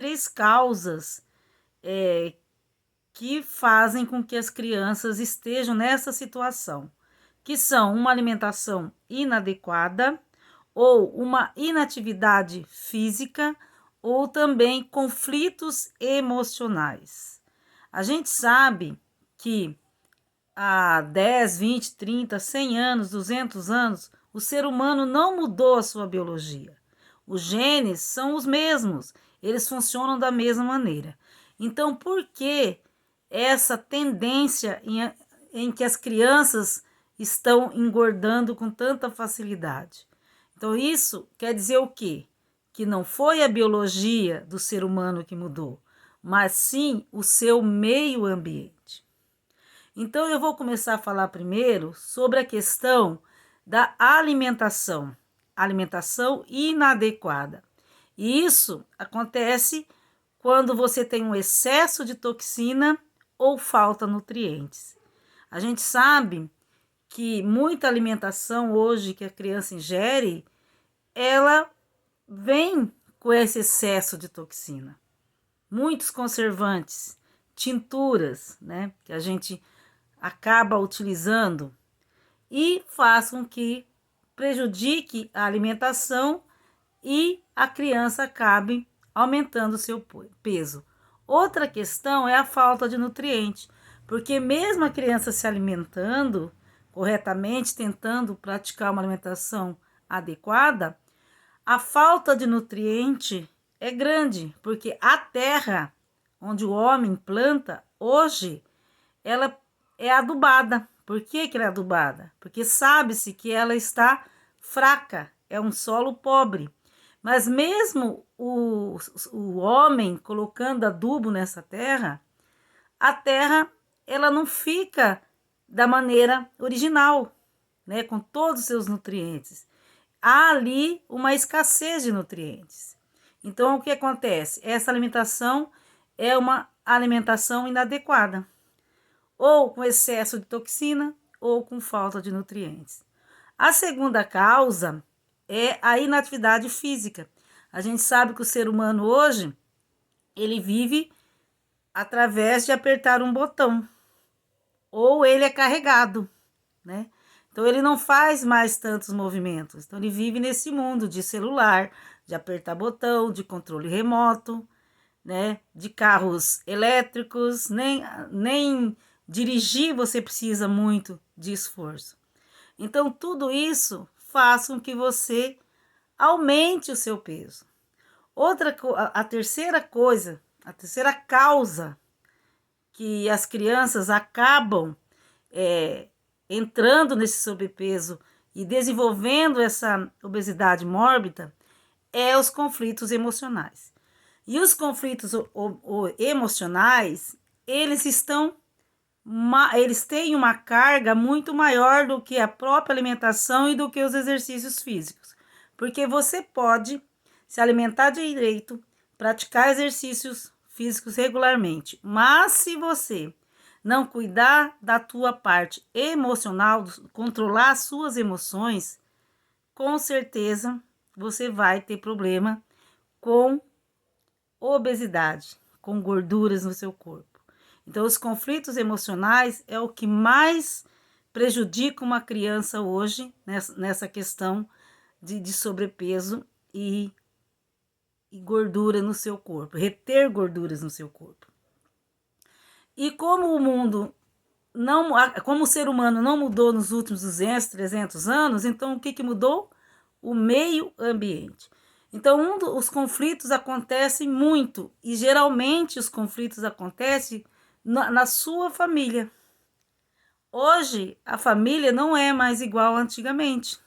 três causas que fazem com que as crianças estejam nessa situação, que são uma alimentação inadequada, ou uma inatividade física, ou também conflitos emocionais. A gente sabe que há 10, 20, 30, 100 anos, 200 anos, o ser humano não mudou a sua biologia. Os genes são os mesmos, eles funcionam da mesma maneira. Então, por que essa tendência em que as crianças estão engordando com tanta facilidade? Então, isso quer dizer o quê? Que não foi a biologia do ser humano que mudou, mas sim o seu meio ambiente. Então, eu vou começar a falar primeiro sobre a questão da alimentação inadequada. E isso acontece quando você tem um excesso de toxina ou falta nutrientes. A gente sabe que muita alimentação hoje que a criança ingere, ela vem com esse excesso de toxina. Muitos conservantes, tinturas, né, que a gente acaba utilizando e faz com que prejudique a alimentação e a criança acabe aumentando o seu peso. Outra questão é a falta de nutrientes, porque mesmo a criança se alimentando corretamente, tentando praticar uma alimentação adequada, a falta de nutriente é grande, porque a terra onde o homem planta hoje, ela é adubada. Por que ela é adubada? Porque sabe-se que ela está fraca, é um solo pobre. Mas mesmo o homem colocando adubo nessa terra, a terra ela não fica da maneira original, né, com todos os seus nutrientes. Há ali uma escassez de nutrientes. Então, o que acontece? Essa alimentação é uma alimentação inadequada, ou com excesso de toxina, ou com falta de nutrientes. A segunda causa é a inatividade física. A gente sabe que o ser humano hoje, ele vive através de apertar um botão, ou ele é carregado, né? Então ele não faz mais tantos movimentos. Então ele vive nesse mundo de celular, de apertar botão, de controle remoto, né? De carros elétricos, nem dirigir você precisa muito de esforço. Então tudo isso faz com que você aumente o seu peso. A terceira coisa, a terceira causa que as crianças acabam entrando nesse sobrepeso e desenvolvendo essa obesidade mórbida é os conflitos emocionais. E os conflitos emocionais, eles têm uma carga muito maior do que a própria alimentação e do que os exercícios físicos. Porque você pode se alimentar direito, praticar exercícios físicos regularmente, mas se você não cuidar da tua parte emocional, controlar as suas emoções, com certeza você vai ter problema com obesidade, com gorduras no seu corpo. Então, os conflitos emocionais é o que mais prejudica uma criança hoje nessa questão de sobrepeso e gordura no seu corpo, reter gorduras no seu corpo. E como o mundo não, como o ser humano não mudou nos últimos 200, 300 anos, então o que mudou? O meio ambiente. Então, os conflitos acontecem muito, e geralmente os conflitos acontecem na sua família. Hoje, a família não é mais igual antigamente.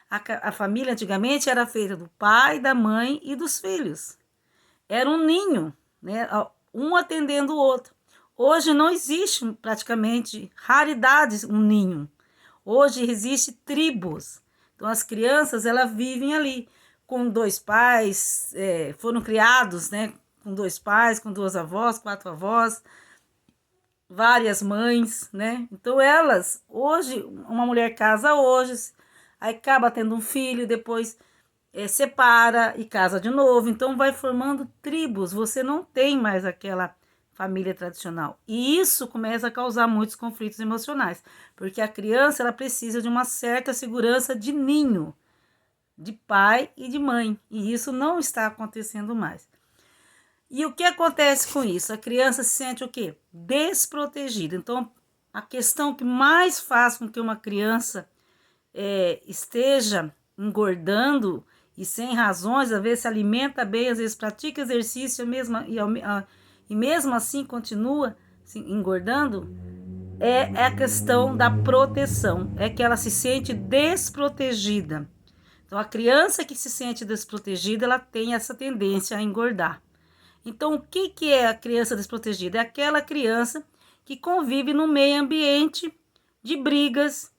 A família antigamente era feita do pai, da mãe e dos filhos. Era um ninho, né? Um atendendo o outro. Hoje não existe praticamente raridades um ninho. Hoje existe tribos. Então as crianças elas vivem ali com dois pais, foram criados, né? Com dois pais, com duas avós, quatro avós, várias mães, né? Então hoje, uma mulher casa hoje, aí acaba tendo um filho, depois separa e casa de novo, então vai formando tribos, você não tem mais aquela família tradicional. E isso começa a causar muitos conflitos emocionais, porque a criança ela precisa de uma certa segurança de ninho, de pai e de mãe, e isso não está acontecendo mais. E o que acontece com isso? A criança se sente o quê? Desprotegida. Então, a questão que mais faz com que uma criança esteja engordando e sem razões, às vezes se alimenta bem, às vezes pratica exercício mesmo, e mesmo assim continua engordando, é a questão da proteção, é que ela se sente desprotegida. Então, a criança que se sente desprotegida, ela tem essa tendência a engordar. Então, o que é a criança desprotegida? É aquela criança que convive no meio ambiente de brigas,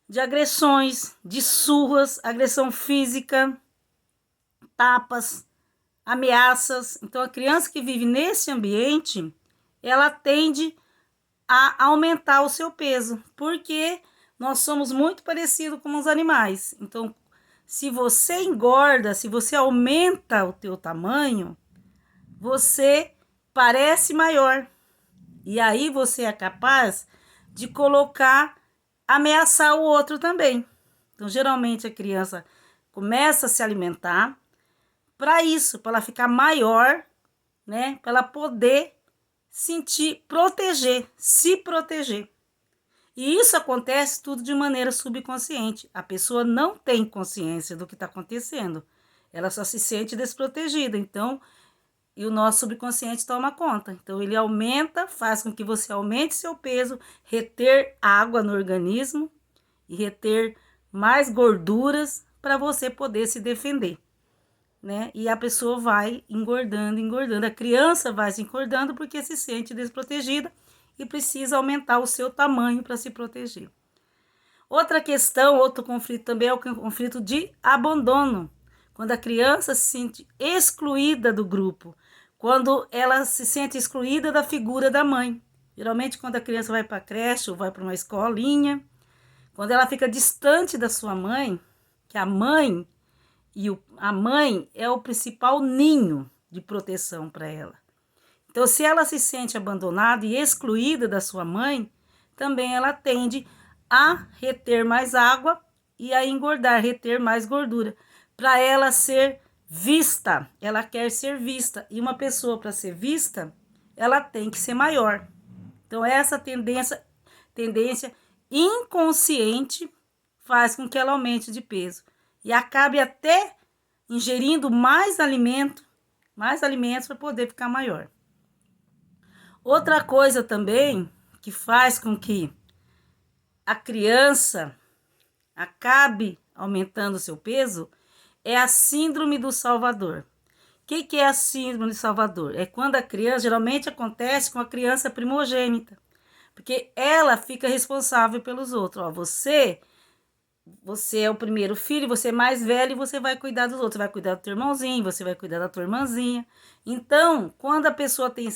de agressões, de surras, agressão física, tapas, ameaças. Então, a criança que vive nesse ambiente, ela tende a aumentar o seu peso, porque nós somos muito parecidos com os animais. Então, se você engorda, se você aumenta o teu tamanho, você parece maior. E aí você é capaz de ameaçar o outro também. Então, geralmente a criança começa a se alimentar para isso, para ela ficar maior, né? Para ela poder se proteger. E isso acontece tudo de maneira subconsciente. A pessoa não tem consciência do que está acontecendo. Ela só se sente desprotegida. Então, e o nosso subconsciente toma conta. Então, ele aumenta, faz com que você aumente seu peso, reter água no organismo e reter mais gorduras para você poder se defender, né? E a pessoa vai engordando, engordando. A criança vai se engordando porque se sente desprotegida e precisa aumentar o seu tamanho para se proteger. Outra questão, outro conflito também é o conflito de abandono. Quando a criança se sente excluída do grupo, quando ela se sente excluída da figura da mãe. Geralmente quando a criança vai para a creche ou vai para uma escolinha, quando ela fica distante da sua mãe, que a mãe é o principal ninho de proteção para ela. Então, se ela se sente abandonada e excluída da sua mãe, também ela tende a reter mais água e a engordar, reter mais gordura, para ela ser vista. Ela quer ser vista. E uma pessoa, para ser vista, ela tem que ser maior. Então, essa tendência inconsciente faz com que ela aumente de peso e acabe até ingerindo mais alimentos para poder ficar maior. Outra coisa também que faz com que a criança acabe aumentando o seu peso é a síndrome do Salvador. O que é a síndrome do Salvador? É quando a criança, geralmente acontece com a criança primogênita, porque ela fica responsável pelos outros. Ó, você é o primeiro filho, você é mais velho e você vai cuidar dos outros. Você vai cuidar do teu irmãozinho, você vai cuidar da tua irmãzinha. Então, quando a pessoa tem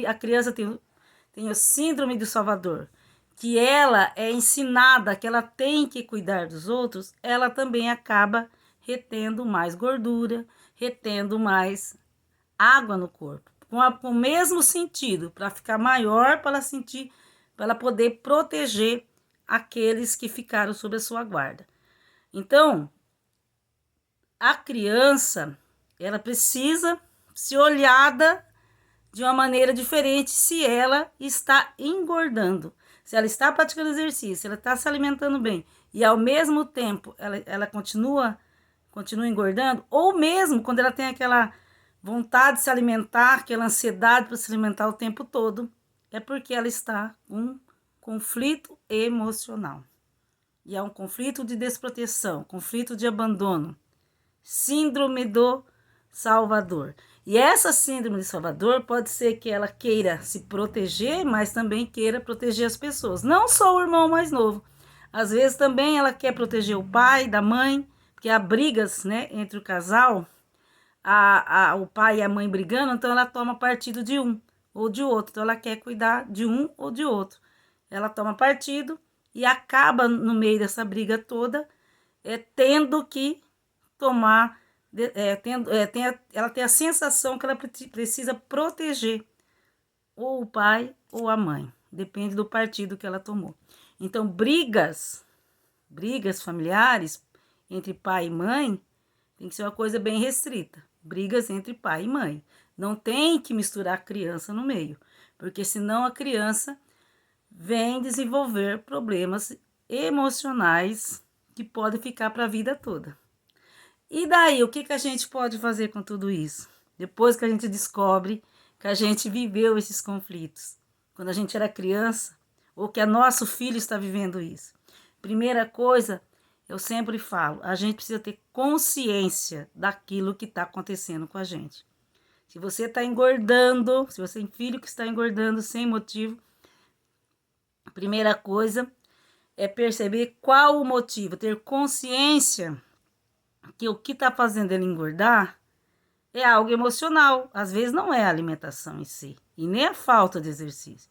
a criança tem o síndrome do Salvador, que ela é ensinada que ela tem que cuidar dos outros, ela também acaba retendo mais gordura, retendo mais água no corpo. Com o mesmo sentido, para ficar maior, para ela poder proteger aqueles que ficaram sob a sua guarda. Então, a criança, ela precisa ser olhada de uma maneira diferente se ela está engordando, se ela está praticando exercício, se ela está se alimentando bem e ao mesmo tempo ela continua engordando, ou mesmo quando ela tem aquela vontade de se alimentar, aquela ansiedade para se alimentar o tempo todo, é porque ela está com conflito emocional. E é um conflito de desproteção, conflito de abandono, síndrome do Salvador. E essa síndrome do Salvador pode ser que ela queira se proteger, mas também queira proteger as pessoas. Não só o irmão mais novo. Às vezes também ela quer proteger o pai, da mãe, porque há brigas, né, entre o casal, o pai e a mãe brigando, então ela toma partido de um ou de outro. Então ela quer cuidar de um ou de outro. Ela toma partido e acaba no meio dessa briga toda tendo que tomar, ela tem a sensação que ela precisa proteger ou o pai ou a mãe, depende do partido que ela tomou. Então, brigas familiares entre pai e mãe tem que ser uma coisa bem restrita. Brigas entre pai e mãe. Não tem que misturar a criança no meio, porque senão a criança vem desenvolver problemas emocionais que podem ficar para a vida toda. E daí, o que a gente pode fazer com tudo isso? Depois que a gente descobre que a gente viveu esses conflitos, quando a gente era criança, ou que nosso filho está vivendo isso. Primeira coisa, eu sempre falo, a gente precisa ter consciência daquilo que está acontecendo com a gente. Se você está engordando, se você tem filho que está engordando sem motivo, a primeira coisa é perceber qual o motivo, ter consciência que o que está fazendo ele engordar é algo emocional. Às vezes não é a alimentação em si, e nem a falta de exercício.